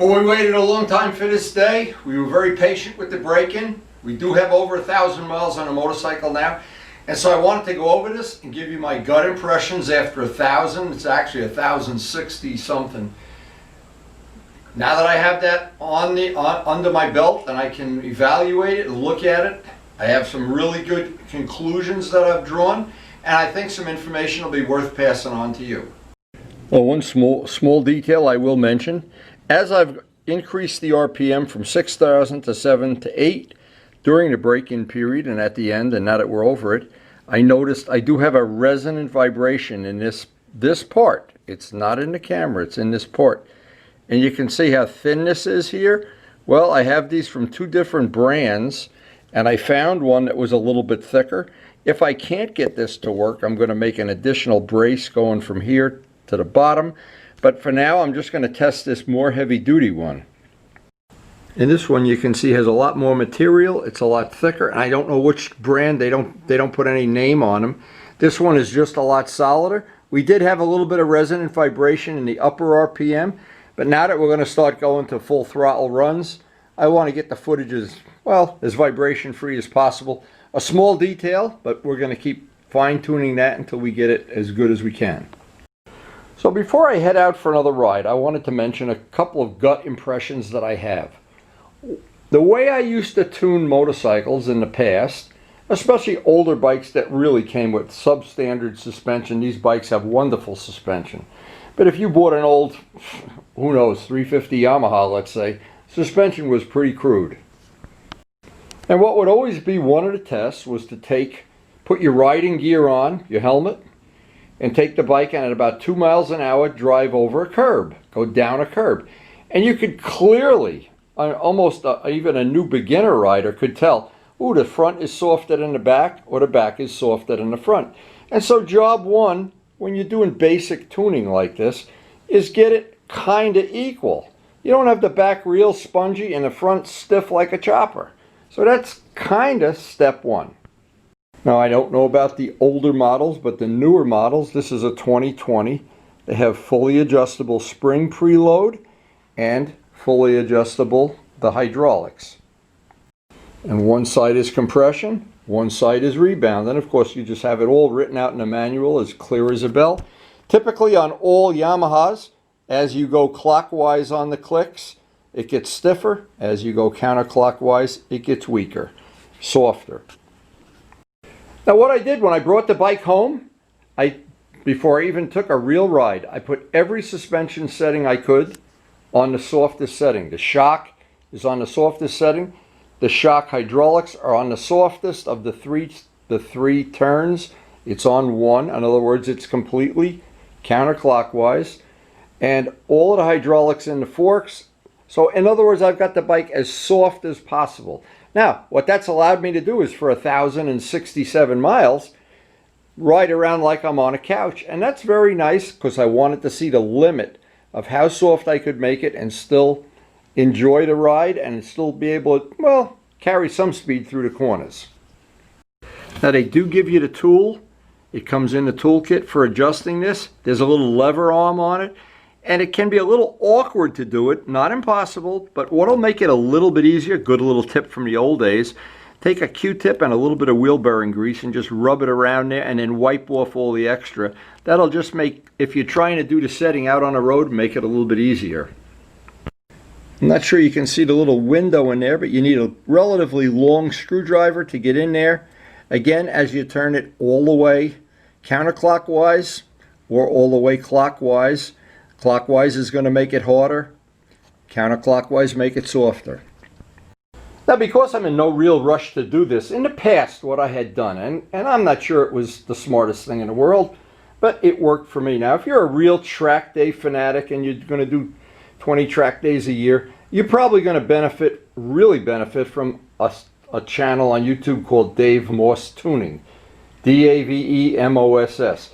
Well, we waited a long time for this day. We were very patient with the break-in. We do have over 1,000 miles on a motorcycle now. And so I wanted to go over this and give you my gut impressions after 1,000. It's actually 1,060 something. Now that I have that under my belt and I can evaluate it and look at it, I have some really good conclusions that I've drawn, and I think some information will be worth passing on to you. Well, one small detail I will mention. As I've increased the RPM from 6,000 to 7 to 8 during the break-in period and at the end, and now that we're over it, I noticed I do have a resonant vibration in this part. It's not in the camera, it's in this part. And you can see how thin this is here. Well, I have these from two different brands, and I found one that was a little bit thicker. If I can't get this to work, I'm going to make an additional brace going from here to the bottom. But for now, I'm just going to test this more heavy-duty one. And this one you can see has a lot more material. It's a lot thicker, and I don't know which brand. They don't put any name on them. This one is just a lot solider. We did have a little bit of resonant vibration in the upper RPM, but now that we're going to start going to full throttle runs, I want to get the footage as vibration-free as possible. A small detail, but we're going to keep fine-tuning that until we get it as good as we can. So before I head out for another ride, I wanted to mention a couple of gut impressions that I have. The way I used to tune motorcycles in the past, especially older bikes that really came with substandard suspension, these bikes have wonderful suspension. But if you bought an old, who knows, 350 Yamaha, let's say, suspension was pretty crude. And what would always be one of the tests was to put your riding gear on, your helmet, and take the bike and at about 2 miles an hour drive over a curb, go down a curb. And you could clearly, almost even a new beginner rider could tell, ooh, the front is softer than the back, or the back is softer than the front. And so job one, when you're doing basic tuning like this, is get it kind of equal. You don't have the back real spongy and the front stiff like a chopper. So that's kind of step one. Now, I don't know about the older models, but the newer models, this is a 2020. They have fully adjustable spring preload and fully adjustable the hydraulics. And one side is compression, one side is rebound. And of course, you just have it all written out in the manual as clear as a bell. Typically on all Yamahas, as you go clockwise on the clicks, it gets stiffer. As you go counterclockwise, it gets weaker, softer. Now what I did when I brought the bike home, before I even took a real ride, I put every suspension setting I could on the softest setting. The shock is on the softest setting. The shock hydraulics are on the softest of the three turns. It's on one. In other words, it's completely counterclockwise. And all of the hydraulics in the forks. So in other words, I've got the bike as soft as possible. Now, what that's allowed me to do is for 1,067 miles, ride around like I'm on a couch. And that's very nice because I wanted to see the limit of how soft I could make it and still enjoy the ride and still be able to, well, carry some speed through the corners. Now, they do give you the tool. It comes in the toolkit for adjusting this. There's a little lever arm on it. And it can be a little awkward to do it, not impossible, but what'll make it a little bit easier, good little tip from the old days, take a Q-tip and a little bit of wheel bearing grease and just rub it around there and then wipe off all the extra. That'll just make, if you're trying to do the setting out on the road, make it a little bit easier. I'm not sure you can see the little window in there, but you need a relatively long screwdriver to get in there. Again, as you turn it all the way counterclockwise or all the way clockwise, clockwise is going to make it harder. Counterclockwise make it softer. Now, because I'm in no real rush to do this, in the past what I had done, and I'm not sure it was the smartest thing in the world, but it worked for me. Now, if you're a real track day fanatic and you're going to do 20 track days a year, you're probably going to really benefit from a channel on YouTube called Dave Moss Tuning. DAVEMOSS.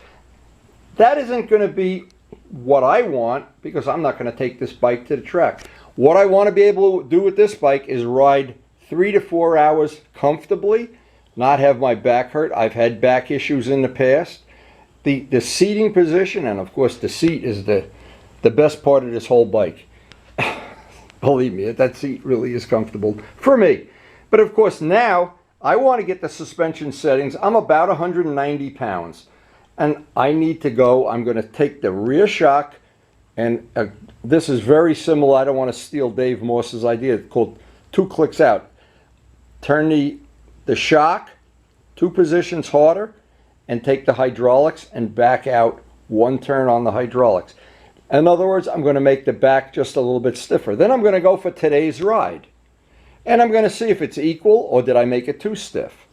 That isn't going to be what I want because I'm not going to take this bike to the track. What I want to be able to do with this bike is ride 3 to 4 hours comfortably, not have my back hurt. I've had back issues in the past. The seating position, and of course the seat is the best part of this whole bike. Believe me, that seat really is comfortable for me. But of course now I want to get the suspension settings. I'm about 190 pounds and I need to go. I'm going to take the rear shock, and this is very similar. I don't want to steal Dave Moss's idea. It's called 2 clicks out. Turn the shock 2 positions harder and take the hydraulics and back out 1 turn on the hydraulics. In other words, I'm going to make the back just a little bit stiffer. Then I'm going to go for today's ride. And I'm going to see if it's equal, or did I make it too stiff?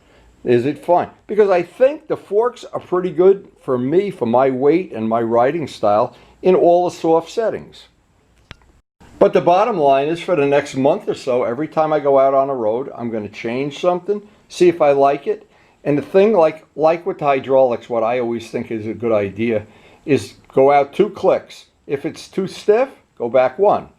Is it fine? Because I think the forks are pretty good for me, for my weight and my riding style, in all the soft settings. But the bottom line is, for the next month or so, every time I go out on the road, I'm going to change something, see if I like it. And the thing, like with the hydraulics, what I always think is a good idea is go out 2 clicks. If it's too stiff, go back 1.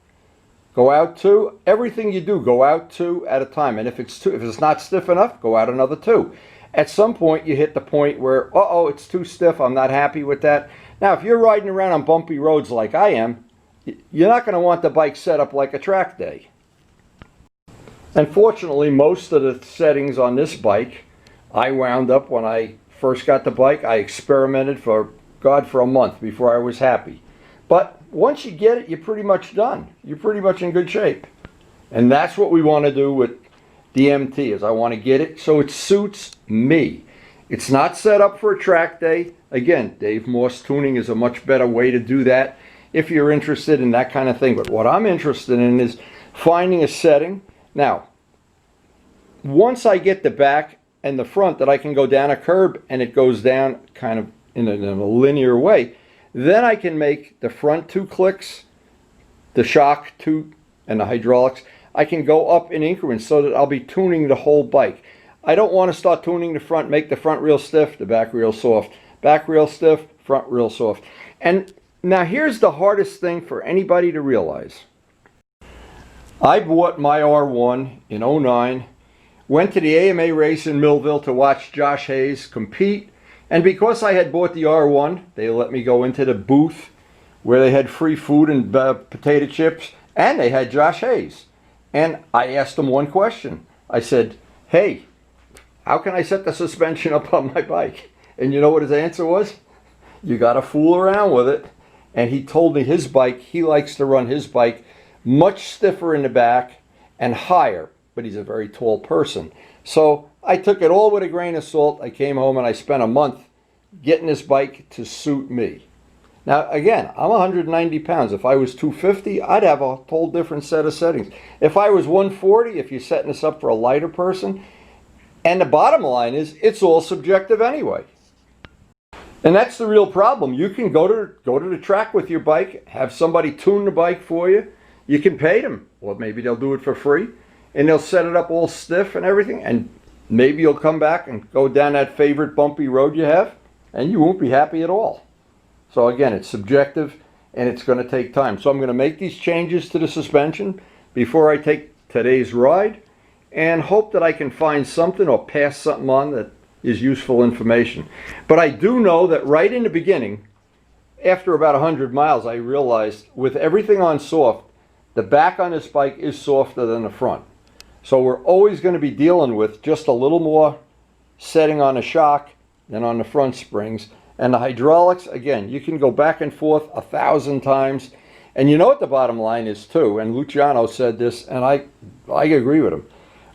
Go out 2. Everything you do, go out 2 at a time. And if it's not stiff enough, go out another 2. At some point, you hit the point where, uh-oh, it's too stiff. I'm not happy with that. Now, if you're riding around on bumpy roads like I am, you're not going to want the bike set up like a track day. And fortunately, most of the settings on this bike, I wound up when I first got the bike. I experimented for a month before I was happy. But once you get it, you're pretty much done. You're pretty much in good shape. And that's what we want to do with the MT, is I want to get it so it suits me. It's not set up for a track day. Again, Dave Moss tuning is a much better way to do that if you're interested in that kind of thing. But what I'm interested in is finding a setting. Now, once I get the back and the front that I can go down a curb and it goes down kind of in a linear way, then I can make the front 2 clicks, the shock 2, and the hydraulics. I can go up in increments so that I'll be tuning the whole bike. I don't want to start tuning the front, make the front real stiff, the back real soft. Back real stiff, front real soft. And now here's the hardest thing for anybody to realize. I bought my R1 in '09, went to the AMA race in Millville to watch Josh Hayes compete. And because I had bought the R1, they let me go into the booth where they had free food and potato chips, and they had Josh Hayes. And I asked him one question. I said, hey, how can I set the suspension up on my bike? And you know what his answer was? You got to fool around with it. And he told me his bike, he likes to run his bike much stiffer in the back and higher, but he's a very tall person. So I took it all with a grain of salt. I came home and I spent a month getting this bike to suit me. Now, again, I'm 190 pounds. If I was 250, I'd have a whole different set of settings. If I was 140, if you're setting this up for a lighter person, and the bottom line is, it's all subjective anyway. And that's the real problem. You can go to the track with your bike, have somebody tune the bike for you. You can pay them, or maybe they'll do it for free, and they'll set it up all stiff and everything, and maybe you'll come back and go down that favorite bumpy road you have, and you won't be happy at all. So again, it's subjective, and it's going to take time. So I'm going to make these changes to the suspension before I take today's ride, and hope that I can find something or pass something on that is useful information. But I do know that right in the beginning, after about 100 miles, I realized with everything on soft, the back on this bike is softer than the front. So we're always going to be dealing with just a little more setting on the shock than on the front springs. And the hydraulics, again, you can go back and forth 1,000 times. And you know what the bottom line is too, and Luciano said this, and I agree with him.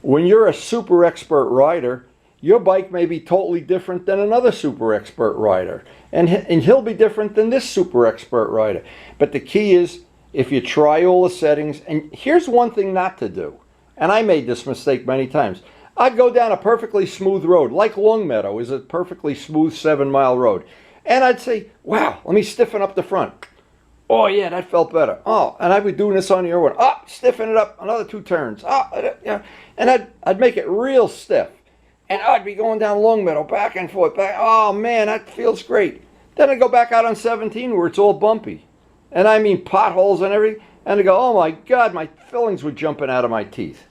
When you're a super expert rider, your bike may be totally different than another super expert rider. And he'll be different than this super expert rider. But the key is, if you try all the settings, and here's one thing not to do, and I made this mistake many times. I'd go down a perfectly smooth road, like Longmeadow is a perfectly smooth 7-mile road. And I'd say, wow, let me stiffen up the front. Oh yeah, that felt better. Oh, and I'd be doing this on the other one. Oh, stiffen it up, another 2 turns. Oh, yeah. And I'd make it real stiff. And I'd be going down Longmeadow, back and forth, back. Oh man, that feels great. Then I'd go back out on 17 where it's all bumpy. And I mean potholes and everything. And I go, oh my God, my fillings were jumping out of my teeth.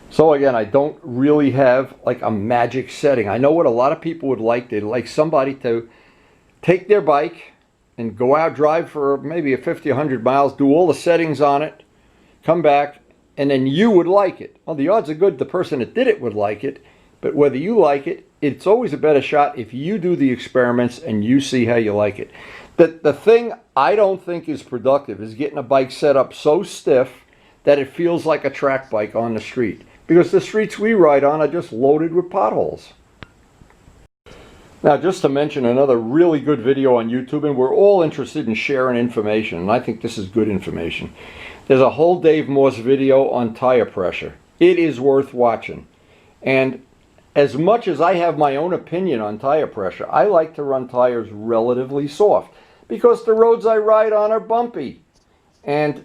So again, I don't really have like a magic setting. I know what a lot of people would like. They'd like somebody to take their bike and go out, drive for maybe 50, 100 miles, do all the settings on it, come back, and then you would like it. Well, the odds are good the person that did it would like it, but whether you like it, it's always a better shot if you do the experiments and you see how you like it. The thing I don't think is productive is getting a bike set up so stiff that it feels like a track bike on the street, because the streets we ride on are just loaded with potholes. Now, just to mention another really good video on YouTube, and we're all interested in sharing information, and I think this is good information. There's a whole Dave Morse video on tire pressure. It is worth watching. And as much as I have my own opinion on tire pressure, I like to run tires relatively soft because the roads I ride on are bumpy. And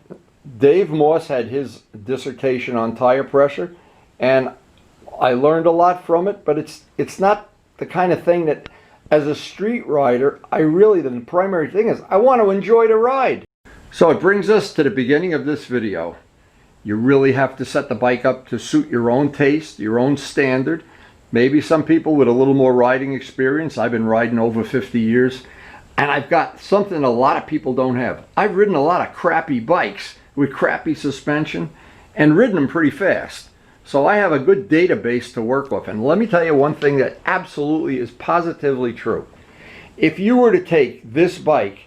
Dave Morse had his dissertation on tire pressure, and I learned a lot from it, but it's not the kind of thing that, as a street rider, the primary thing is I want to enjoy the ride. So it brings us to the beginning of this video. You really have to set the bike up to suit your own taste, your own standard. Maybe some people with a little more riding experience. I've been riding over 50 years, and I've got something a lot of people don't have. I've ridden a lot of crappy bikes with crappy suspension and ridden them pretty fast. So I have a good database to work with. And let me tell you one thing that absolutely is positively true. If you were to take this bike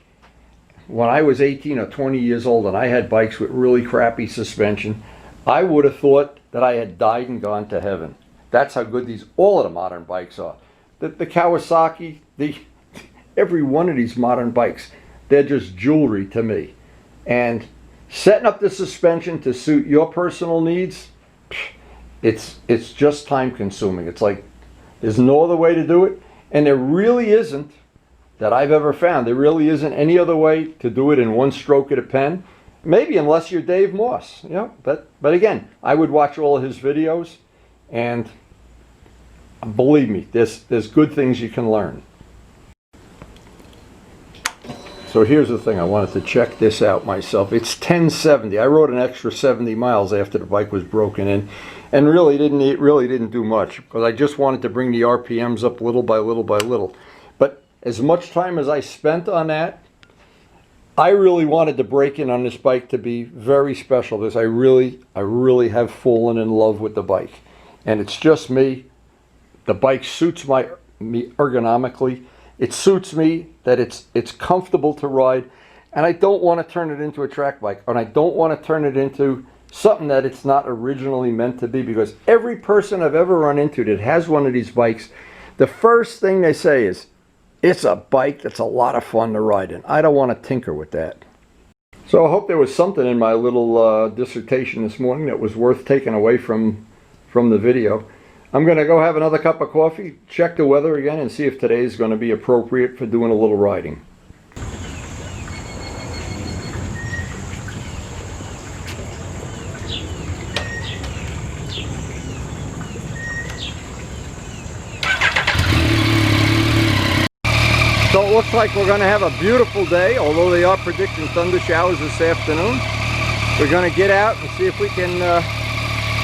when I was 18 or 20 years old and I had bikes with really crappy suspension, I would have thought that I had died and gone to heaven. That's how good all of the modern bikes are. The Kawasaki, every one of these modern bikes, they're just jewelry to me. And setting up the suspension to suit your personal needs, it's just time consuming. It's like there's no other way to do it, and there really isn't, that I've ever found, there really isn't any other way to do it in one stroke of the pen. Maybe unless you're Dave Morse, you know. But again, I would watch all of his videos, and believe me, there's good things you can learn. So here's the thing, I wanted to check this out myself. It's 1070. I rode an extra 70 miles after the bike was broken in, and it really didn't do much, because I just wanted to bring the RPMs up little by little by little. But as much time as I spent on that, I really wanted the break-in on this bike to be very special, because I really have fallen in love with the bike. And it's just me. The bike suits me ergonomically. It suits me that it's comfortable to ride, and I don't want to turn it into a track bike, and I don't want to turn it into something that it's not originally meant to be, because every person I've ever run into that has one of these bikes, the first thing they say is, it's a bike that's a lot of fun to ride in. I don't want to tinker with that. So I hope there was something in my little dissertation this morning that was worth taking away from the video. I'm going to go have another cup of coffee, check the weather again, and see if today is going to be appropriate for doing a little riding. So it looks like we're going to have a beautiful day, although they are predicting thunder showers this afternoon. We're going to get out and see if we can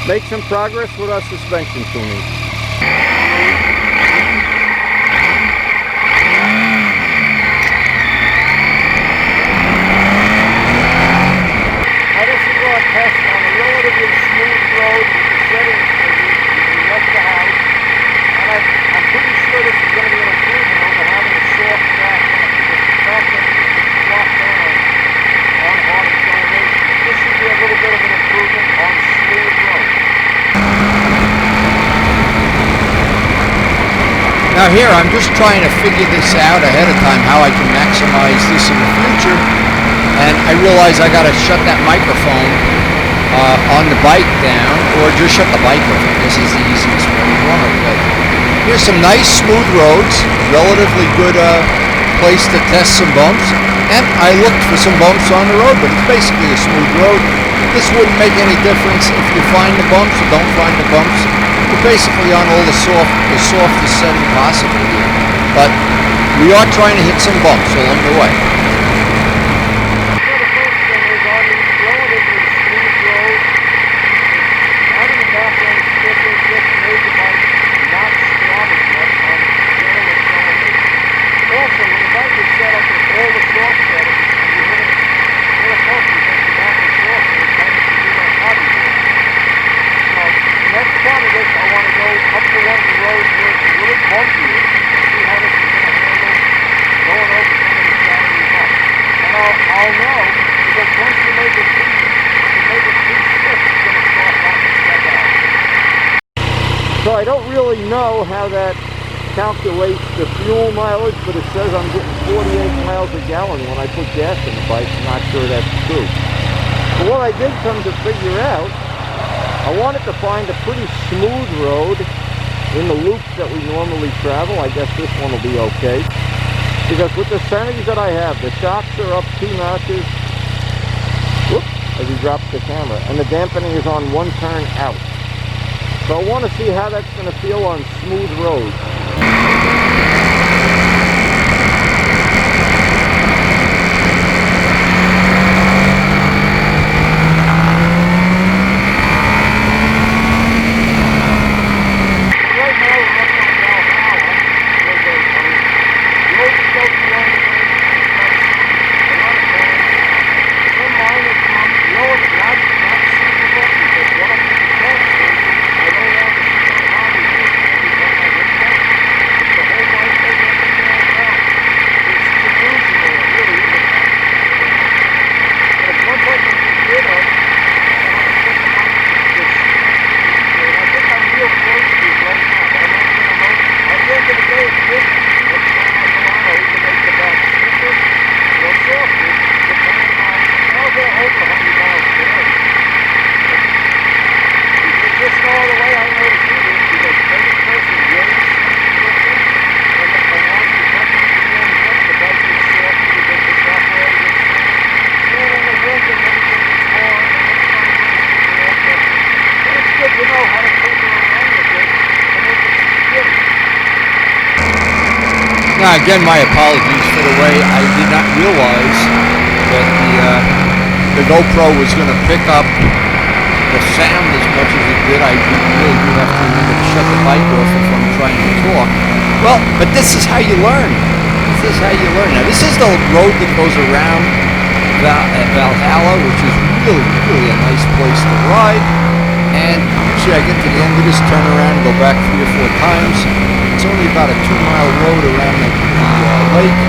make some progress with our suspension tuning. Now this is our test on a relatively smooth road with the settings we left the house. And I'm pretty sure this is going to be an improvement over having a soft track on it, because the track that is dropped down on its own weight. This should be a little bit of an improvement on smooth road. Now here I'm just trying to figure this out ahead of time, how I can maximize this in the future, and I realize I got to shut that microphone on the bike down, or just shut the bike off. This is the easiest way to run it. But here's some nice smooth roads, relatively good place to test some bumps, and I looked for some bumps on the road, but it's basically a smooth road. This wouldn't make any difference if you find the bumps or don't find the bumps. We're basically on all the softest setting possible here, but we are trying to hit some bumps along the way. So the first thing is on these relatively smooth roads, having the back end stiffened just made the bike not squat as much on general acceleration. Also, when the bike is set up with all the soft settings and you hit a pump against the back and forth, it tends to do really know how that calculates the fuel mileage, but it says I'm getting 48 miles a gallon when I put gas in the bike. I'm not sure that's true. But what I did come to figure out, I wanted to find a pretty smooth road in the loops that we normally travel. I guess this one will be okay. Because with the settings that I have, the shocks are up 2 notches. Whoops, as he drops the camera. And the dampening is on 1 turn out. So I want to see how that's going to feel on smooth roads. Now again, my apologies for the way I did not realize that the GoPro was going to pick up the sound as much as it did. I really do have to remember to shut the mic off if I'm trying to talk. Well, but this is how you learn. This is how you learn. Now this is the road that goes around Valhalla, which is really a nice place to ride. And usually I get to the end of this, turn around, go back 3 or 4 times. It's only about a 2-mile road around the lake,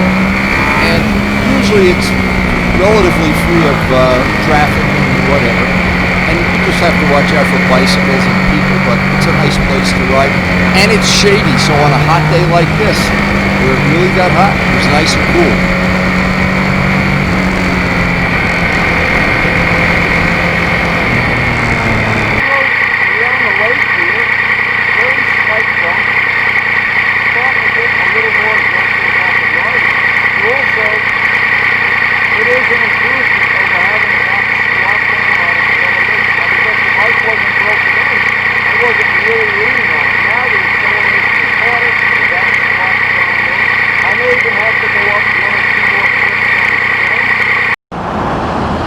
and usually it's relatively free of traffic and whatever. And you just have to watch out for bicycles and people, but it's a nice place to ride. And it's shady, so on a hot day like this, where it really got hot, it was nice and cool.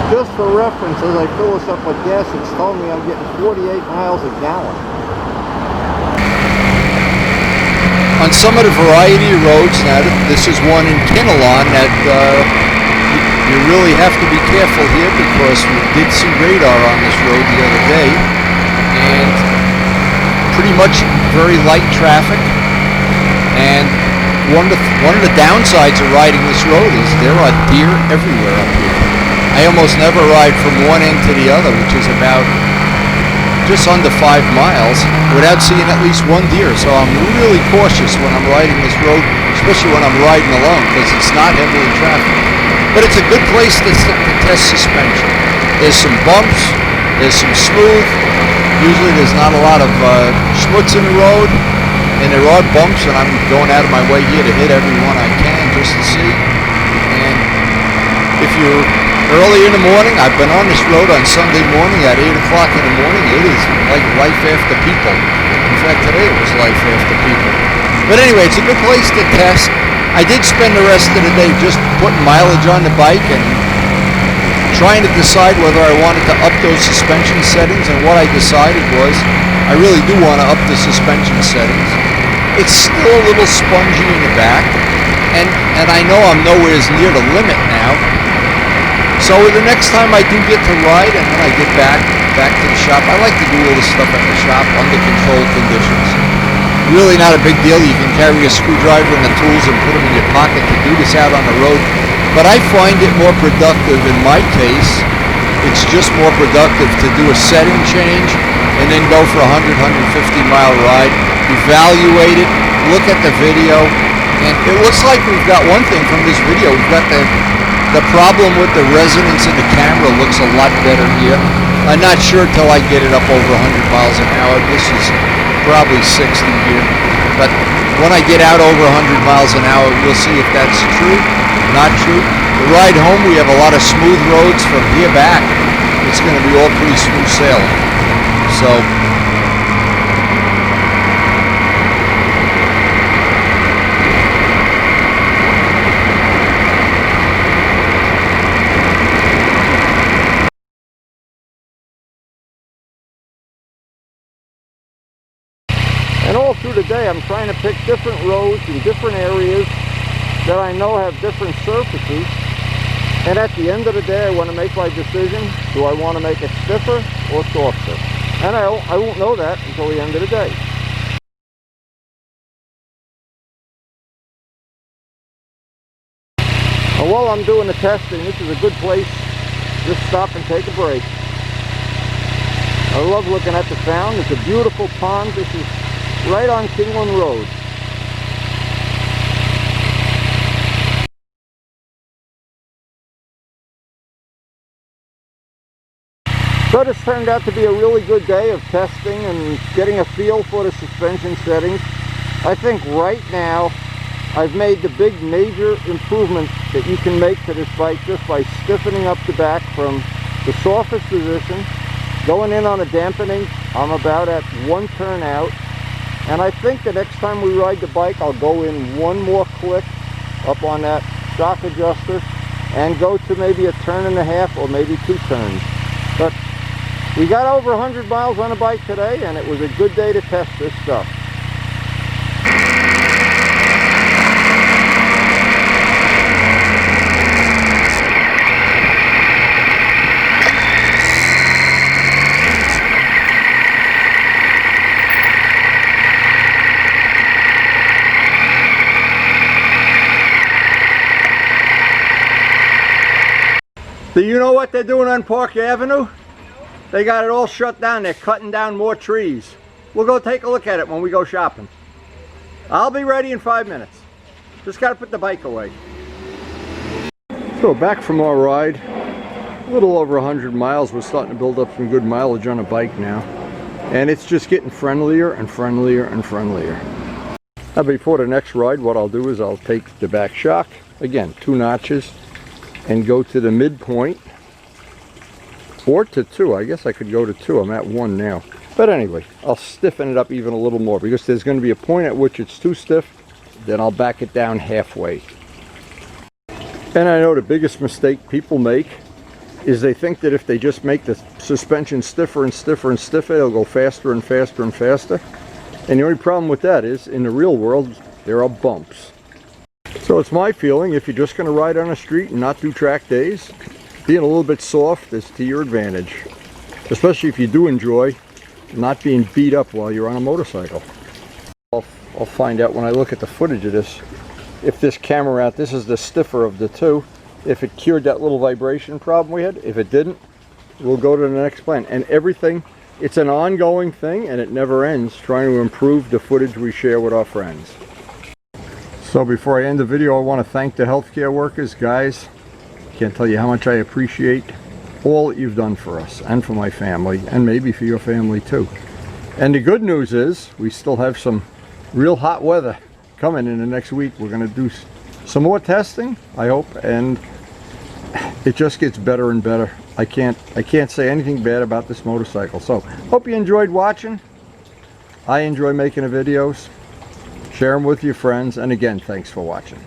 Just for reference, as I fill this up with gas, it's telling me I'm getting 48 miles a gallon. On some of the variety of roads, now this is one in Kincaid that you really have to be careful here, because we did see radar on this road the other day, and pretty much very light traffic. And one of the downsides of riding this road is there are deer everywhere up here. I almost never ride from one end to the other, which is about just under 5 miles, without seeing at least one deer. So I'm really cautious when I'm riding this road, especially when I'm riding alone, because it's not heavily trafficked. But it's a good place to test suspension. There's some bumps, there's some smooth. Usually there's not a lot of schmutz in the road, and there are bumps, and I'm going out of my way here to hit every one I can just to see. And if you're early in the morning, I've been on this road on Sunday morning at 8 o'clock in the morning. It is like life after people. In fact, today it was life after people. But anyway, it's a good place to test. I did spend the rest of the day just putting mileage on the bike and trying to decide whether I wanted to up those suspension settings. And what I decided was I really do want to up the suspension settings. It's still a little spongy in the back, and I know I'm nowhere near the limit now. So the next time I do get to ride, and then I get back to the shop, I like to do all this stuff at the shop under controlled conditions. Really not a big deal. You can carry a screwdriver and the tools and put them in your pocket to do this out on the road. But I find it more productive in my case. It's just more productive to do a setting change and then go for a 100, 150-mile ride. Evaluate it, look at the video, and it looks like we've got one thing from this video. We've got the problem with the resonance in the camera looks a lot better here. I'm not sure till I get it up over 100 miles an hour. This is probably 60 here. But when I get out over 100 miles an hour, we'll see if that's true, not true. The ride home, we have a lot of smooth roads from here back. It's going to be all pretty smooth sailing. So, and all through the day, I'm trying to pick different roads in different areas that I know have different surfaces. And at the end of the day, I want to make my decision. Do I want to make it stiffer or softer? And I won't know that until the end of the day. And while I'm doing the testing, this is a good place to just stop and take a break. I love looking at the sound. It's a beautiful pond. This is right on Kincaid Road. So this turned out to be a really good day of testing and getting a feel for the suspension settings. I think right now I've made the big major improvement that you can make to this bike just by stiffening up the back from the softest position. Going in on a dampening, I'm about at 1 turn out. And I think the next time we ride the bike, I'll go in 1 more click up on that shock adjuster and go to maybe a 1.5 turns or maybe 2 turns. But we got over 100 miles on the bike today, and it was a good day to test this stuff. Do you know what they're doing on Park Avenue? They got it all shut down. They're cutting down more trees. We'll go take a look at it when we go shopping. I'll be ready in 5 minutes. Just got to put the bike away. So back from our ride, a little over 100 miles. We're starting to build up some good mileage on a bike now. And it's just getting friendlier and friendlier and friendlier. Now before the next ride, what I'll do is I'll take the back shock, again 2 notches, and go to the midpoint. Or to 2. I guess I could go to 2. I'm at 1 now. But anyway, I'll stiffen it up even a little more because there's going to be a point at which it's too stiff. Then I'll back it down halfway. And I know the biggest mistake people make is they think that if they just make the suspension stiffer and stiffer and stiffer, it'll go faster and faster and faster. And the only problem with that is, in the real world, there are bumps. So it's my feeling, if you're just going to ride on the street and not do track days, being a little bit soft is to your advantage, especially if you do enjoy not being beat up while you're on a motorcycle. I'll find out when I look at the footage of this, if this camera out, this is the stiffer of the 2, if it cured that little vibration problem we had. If it didn't, we'll go to the next plan. And everything, it's an ongoing thing and it never ends, trying to improve the footage we share with our friends. So before I end the video, I want to thank the healthcare workers, guys. Can't tell you how much I appreciate all that you've done for us and for my family and maybe for your family too. And the good news is we still have some real hot weather coming in the next week. We're going to do some more testing, I hope, and it just gets better and better. I can't say anything bad about this motorcycle. So hope you enjoyed watching. I enjoy making the videos. Share them with your friends, and again, thanks for watching.